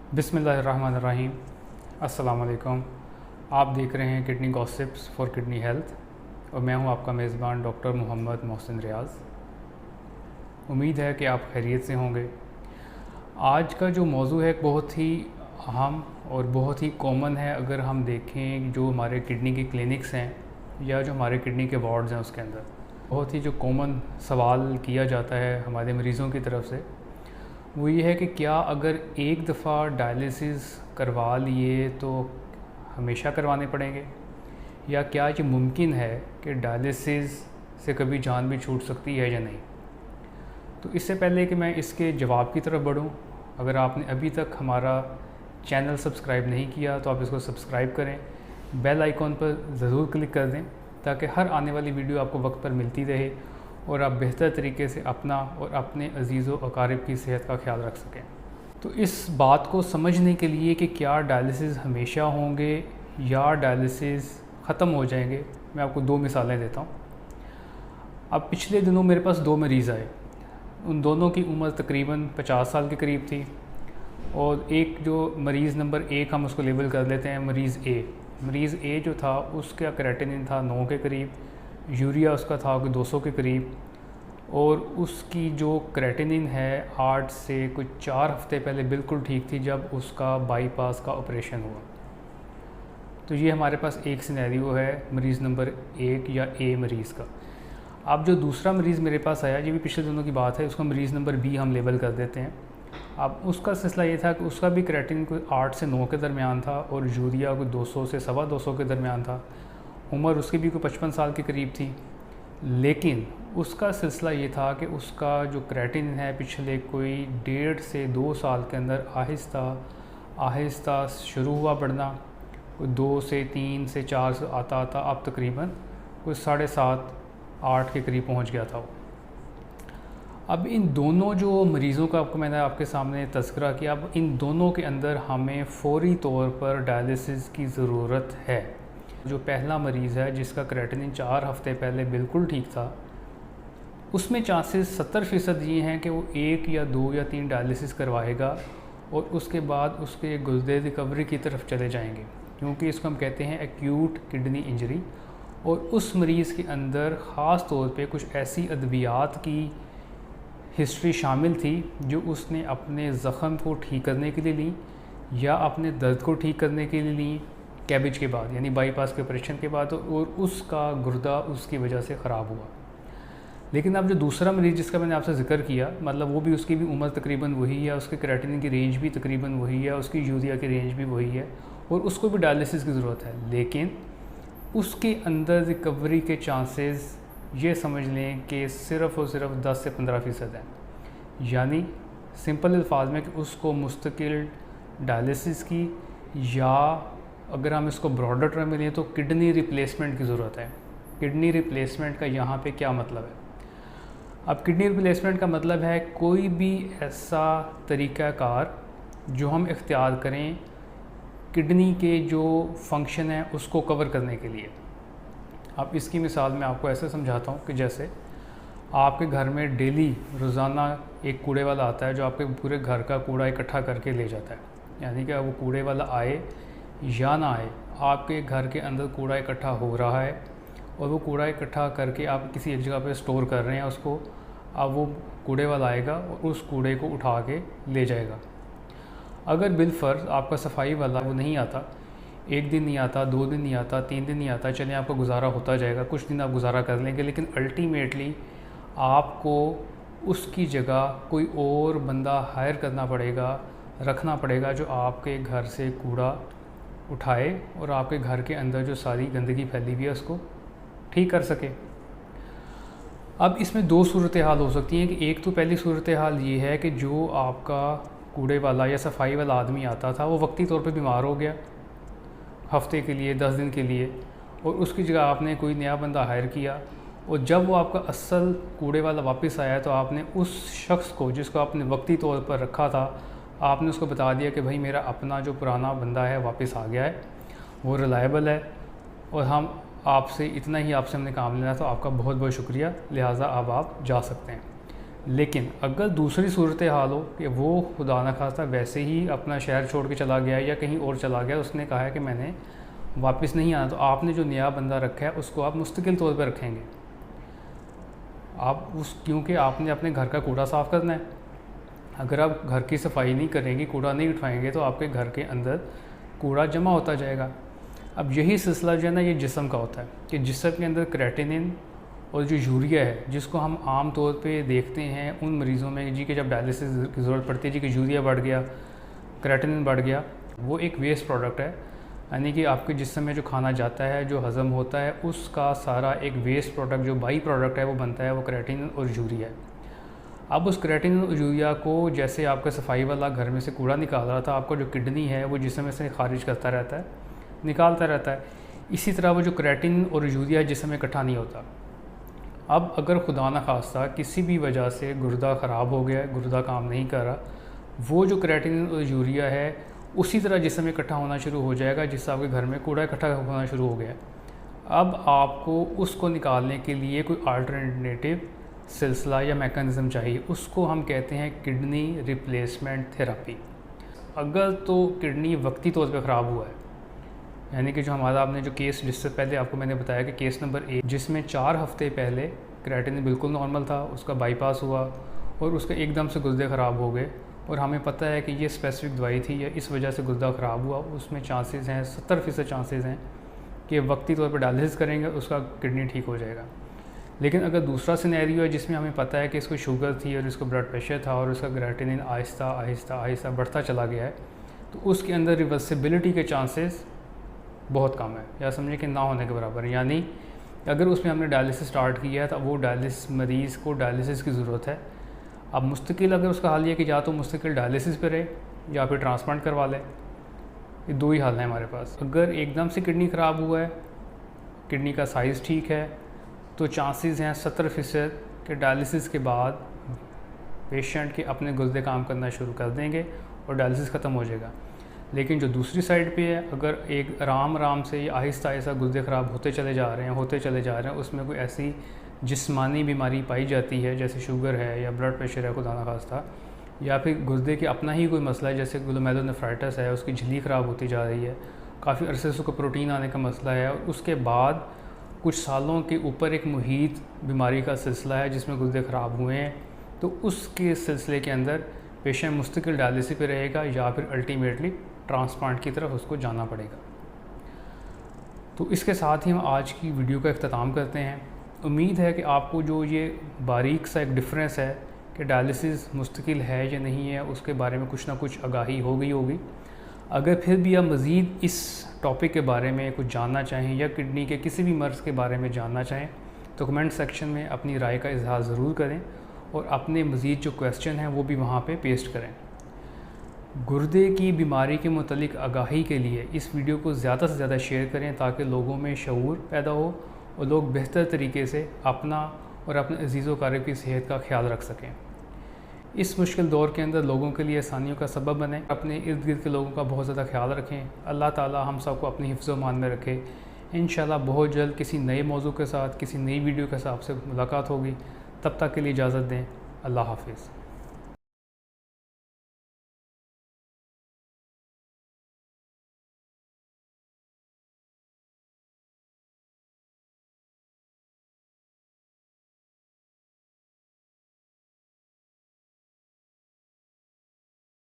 बिस्मिल्लाहिर्रहमानिर्रहीम। अस्सलाम वालेकुम। आप देख रहे हैं kidney gossips for kidney health और मैं हूं आपका मेज़बान डॉक्टर मोहम्मद मोहसिन रियाज़। उम्मीद है कि आप खैरियत से होंगे। आज का जो मौजू है बहुत ही अहम और बहुत ही कॉमन है। अगर हम देखें जो हमारे किडनी के क्लिनिक्स हैं या जो हमारे किडनी के वार्ड्स हैं उसके अंदर बहुत ही जो कॉमन सवाल किया जाता है हमारे मरीज़ों की तरफ से, वो ये है कि क्या अगर एक दफ़ा डायलिसिस करवा लिए तो हमेशा करवाने पड़ेंगे, या क्या ये मुमकिन है कि डायलिसिस से कभी जान भी छूट सकती है या नहीं। तो इससे पहले कि मैं इसके जवाब की तरफ बढ़ूं, अगर आपने अभी तक हमारा चैनल सब्सक्राइब नहीं किया तो आप इसको सब्सक्राइब करें, बेल आइकॉन पर ज़रूर क्लिक कर दें ताकि हर आने वाली वीडियो आपको वक्त पर मिलती रहे और आप बेहतर तरीके से अपना और अपने अजीज़ व अकारिब की सेहत का ख्याल रख सकें। तो इस बात को समझने के लिए कि क्या डायलिसिस हमेशा होंगे या डायलिसिस ख़त्म हो जाएंगे, मैं आपको दो मिसालें देता हूँ। अब पिछले दिनों मेरे पास दो मरीज़ आए, उन दोनों की उम्र तकरीबन 50 साल के करीब थी और एक जो मरीज़ नंबर 1 हम उसको लेबल कर लेते हैं मरीज़ ए जो था उसका क्रेटिनिन था 9 के करीब, यूरिया उसका था 200 के करीब और उसकी जो क्रेटिनिन है 8 से कुछ 4 हफ्ते पहले बिल्कुल ठीक थी जब उसका बाईपास का ऑपरेशन हुआ। तो ये हमारे पास एक सिनेरियो है मरीज़ नंबर 1 या ए मरीज़ का। अब जो दूसरा मरीज़ मेरे पास आया, ये भी पिछले दिनों की बात है, उसका मरीज़ नंबर बी हम लेबल कर देते हैं। अब उसका सिलसिला ये था कि उसका भी क्रेटिनिन कोई 8 से 9 के दरमियान था और यूरिया कोई 200 से 250 के दरमियान था। उम्र उसकी भी कोई 55 साल के करीब थी, लेकिन उसका सिलसिला ये था कि उसका जो क्रेटिनिन है पिछले कोई 1.5 से 2 साल के अंदर आहिस्ता आहिस्ता शुरू हुआ बढ़ना, कोई 2 से 3 से 4 से आता आता अब तकरीबन कोई 7.5-8 के करीब पहुंच गया था वो। अब इन दोनों जो मरीज़ों का मैंने आपके सामने तज़किरा किया, अब इन दोनों के अंदर हमें फ़ौरी तौर पर डायलिसिस की ज़रूरत है। जो पहला मरीज़ है जिसका क्रेटिनिन 4 हफ्ते पहले बिल्कुल ठीक था, उसमें चांसेस 70% ये हैं कि वो 1 या 2 या 3 डायलिसिस करवाएगा और उसके बाद उसके गुर्दे रिकवरी की तरफ चले जाएंगे, क्योंकि इसको हम कहते हैं एक्यूट किडनी इंजरी। और उस मरीज़ के अंदर ख़ास तौर पे कुछ ऐसी अद्वियात की हिस्ट्री शामिल थी जो उसने अपने ज़ख़म को ठीक करने के लिए ली या अपने दर्द को ठीक करने के लिए ली कैबेज के बाद, यानी बाईपास के ऑपरेशन के बाद, और उसका गुर्दा उसकी वजह से ख़राब हुआ। लेकिन अब जो दूसरा मरीज़ जिसका मैंने आपसे ज़िक्र किया, मतलब वो भी उसकी भी उम्र तकरीबन वही है, उसके क्रेटिनिन की रेंज भी तकरीबन वही है, उसकी यूरिया की रेंज भी वही है और उसको भी डायलिसिस की ज़रूरत है, लेकिन उसके अंदर रिकवरी के चांसेस ये समझ लें कि सिर्फ़ और सिर्फ 10 से 15% हैं। यानी सिंपल अल्फाज में कि उसको मुस्तकिल डायलिसिस की, या अगर हम इसको ब्रॉडर टर्म में लें तो किडनी रिप्लेसमेंट की ज़रूरत है। किडनी रिप्लेसमेंट का यहाँ पे क्या मतलब है? अब किडनी रिप्लेसमेंट का मतलब है कोई भी ऐसा तरीक़ाकार जो हम इख्तियार करें किडनी के जो फंक्शन है उसको कवर करने के लिए। अब इसकी मिसाल मैं आपको ऐसे समझाता हूँ कि जैसे आपके घर में डेली रोज़ाना एक कूड़े वाला आता है जो आपके पूरे घर का कूड़ा इकट्ठा करके ले जाता है। यानी कि वो कूड़े वाला आए या ना आए, आपके घर के अंदर कूड़ा इकट्ठा हो रहा है और वो कूड़ा इकट्ठा करके आप किसी एक जगह पे स्टोर कर रहे हैं उसको। अब वो कूड़े वाला आएगा और उस कूड़े को उठा के ले जाएगा। अगर बिलफ़र्ज़ आपका सफाई वाला वो नहीं आता, 1 दिन नहीं आता, 2 दिन नहीं आता, 3 दिन नहीं आता, चलिए आपका गुजारा होता जाएगा, कुछ दिन आप गुजारा कर लेंगे, लेकिन अल्टीमेटली आपको उसकी जगह कोई और बंदा हायर करना पड़ेगा, रखना पड़ेगा जो आपके घर से कूड़ा उठाए और आपके घर के अंदर जो सारी गंदगी फैली हुई है उसको ठीक कर सके। अब इसमें 2 सूरत हाल हो सकती हैं कि एक तो पहली सूरत हाल ये है कि जो आपका कूड़े वाला या सफाई वाला आदमी आता था वो वक्ती तौर पे बीमार हो गया हफ़्ते के लिए, 10 दिन के लिए, और उसकी जगह आपने कोई नया बंदा हायर किया और जब वो आपका असल कूड़े वाला वापस आया तो आपने उस शख्स को जिसको आपने वक्ती तौर पर रखा था, आपने उसको बता दिया कि भाई मेरा अपना जो पुराना बंदा है वापस आ गया है, वो रिलायबल है और हम आपसे इतना ही आपसे हमने काम लेना, तो आपका बहुत बहुत शुक्रिया, लिहाजा अब आप जा सकते हैं। लेकिन अगर दूसरी सूरत हाल हो कि वो खुदा न खास्ता वैसे ही अपना शहर छोड़ के चला गया या कहीं और चला गया, उसने कहा है कि मैंने वापस नहीं आना, तो आपने जो नया बंदा रखा है उसको आप मुस्तकिल तौर पर रखेंगे। आप क्योंकि आपने अपने घर का कूड़ा साफ़ करना है। अगर आप घर की सफाई नहीं करेंगे, कूड़ा नहीं उठाएंगे, तो आपके घर के अंदर कूड़ा जमा होता जाएगा। अब यही सिलसिला जो है ना, ये जिस्म का होता है कि जिस्म के अंदर क्रेटिनिन और जो यूरिया है, जिसको हम आम तौर पे देखते हैं उन मरीज़ों में जी कि जब डायलिसिस की ज़रूरत पड़ती है जी कि यूरिया बढ़ गया, क्रेटिनिन बढ़ गया, वो एक वेस्ट प्रोडक्ट है। यानी कि आपके जिस्म में जो खाना जाता है, जो हज़म होता है, उसका सारा एक वेस्ट प्रोडक्ट जो बाई प्रोडक्ट है वो बनता है, वो क्रेटिनिन और यूरिया है। अब उस क्रेटिनिन और यूरिया को, जैसे आपका सफाई वाला घर में से कूड़ा निकाल रहा था, आपका जो किडनी है वो जिस्म में से खारिज करता रहता है, निकालता रहता है, इसी तरह वो जो क्रेटिनिन और यूरिया जिस्म में इकट्ठा नहीं होता। अब अगर खुदा न खास्ता किसी भी वजह से गुर्दा ख़राब हो गया, गुर्दा काम नहीं कर रहा, वो जो क्रेटिनिन और यूरिया है उसी तरह जिस्म में इकट्ठा होना शुरू हो जाएगा, जिससे आपके घर में कूड़ा इकट्ठा होना शुरू हो गया। अब आपको उसको निकालने के लिए कोई अल्टरनेटिव सिलसिला या मैकेनिज़्म चाहिए, उसको हम कहते हैं किडनी रिप्लेसमेंट थेरेपी। अगर तो किडनी वक्ती तौर पे ख़राब हुआ है, यानी कि जो हमारा आपने जो केस, जिससे पहले आपको मैंने बताया कि केस नंबर 1 जिसमें 4 हफ़्ते पहले क्रेटिनिन बिल्कुल नॉर्मल था, उसका बाईपास हुआ और उसका एकदम से गुर्दे ख़राब हो गए, और हमें पता है कि ये स्पेसिफिक दवाई थी या इस वजह से गुर्दा ख़राब हुआ, उसमें चांसेस हैं 70% चांसेस हैं कि वक्ती तौर पर डायलिसिस करेंगे उसका किडनी ठीक हो जाएगा। लेकिन अगर दूसरा सिनेरियो है जिसमें हमें पता है कि इसको शुगर थी और इसको ब्लड प्रेशर था और उसका क्रेटिनिन आहिस्ता आहिस्ता आहिस्ता बढ़ता चला गया है, तो उसके अंदर रिवर्सिबिलिटी के चांसेस बहुत कम है, या समझे कि ना होने के बराबर है। यानी अगर उसमें हमने डायलिसिस स्टार्ट किया है तो वो डायलिसिस मरीज़ को डायलिसिस की ज़रूरत है। अब मुस्तकिल अगर उसका हाल ये कि या तो मुस्तकिल डायलिसिस पे रहे या फिर ट्रांसप्लांट करवा ले, ये दो ही हाल हैं हमारे पास। अगर एकदम से किडनी ख़राब हुआ है, किडनी का साइज़ ठीक है, तो चांसेस हैं 70% कि डायलिसिस के बाद पेशेंट के अपने गुर्दे काम करना शुरू कर देंगे और डायलिसिस ख़त्म हो जाएगा। लेकिन जो दूसरी साइड पे है, अगर एक आराम से या आहिस्ता आहिस्ता गुर्दे ख़राब होते चले जा रहे हैं, उसमें कोई ऐसी जिस्मानी बीमारी पाई जाती है जैसे शुगर है या ब्लड प्रेशर है खुदा न खास्ता, या फिर गुर्दे के अपना ही कोई मसला है जैसे ग्लोमेरुलोनेफ्राइटिस है, उसकी झिल्ली ख़राब होती जा रही है, काफ़ी अरसे से उसको प्रोटीन आने का मसला है, और उसके बाद कुछ सालों के ऊपर एक मुहीत बीमारी का सिलसिला है जिसमें गुर्दे ख़राब हुए हैं, तो उसके सिलसिले के अंदर पेशेंट मुस्तकिल डायलिसिस पे रहेगा या फिर अल्टीमेटली ट्रांसप्लांट की तरफ उसको जाना पड़ेगा। तो इसके साथ ही हम आज की वीडियो का अख्ताम करते हैं। उम्मीद है कि आपको जो ये बारीक सा एक डिफरेंस है कि डायलिसिस मुस्तकिल है या नहीं है, उसके बारे में कुछ ना कुछ आगाही हो गई होगी। अगर फिर भी आप मज़ीद इस टॉपिक के बारे में कुछ जानना चाहें या किडनी के किसी भी मर्ज़ के बारे में जानना चाहें, तो कमेंट सेक्शन में अपनी राय का इजहार ज़रूर करें और अपने मज़ीद जो क्वेश्चन हैं वो भी वहाँ पे पेस्ट करें। गुर्दे की बीमारी के मुतल्लिक आगाही के लिए इस वीडियो को ज़्यादा से ज़्यादा शेयर करें ताकि लोगों में शऊर पैदा हो और लोग बेहतर तरीके से अपना और अपने अजीज़ व क़रीब की सेहत का ख्याल रख सकें। इस मुश्किल दौर के अंदर लोगों के लिए आसानियों का सबब बने। अपने इर्द गिर्द के लोगों का बहुत ज़्यादा ख्याल रखें। अल्लाह ताला हम सबको अपनी हिफ्ज़ व मान में रखे। इंशाल्लाह बहुत जल्द किसी नए मौजू के साथ, किसी नई वीडियो के साथ आपसे मुलाकात होगी। तब तक के लिए इजाज़त दें। अल्लाह हाफ़िज़।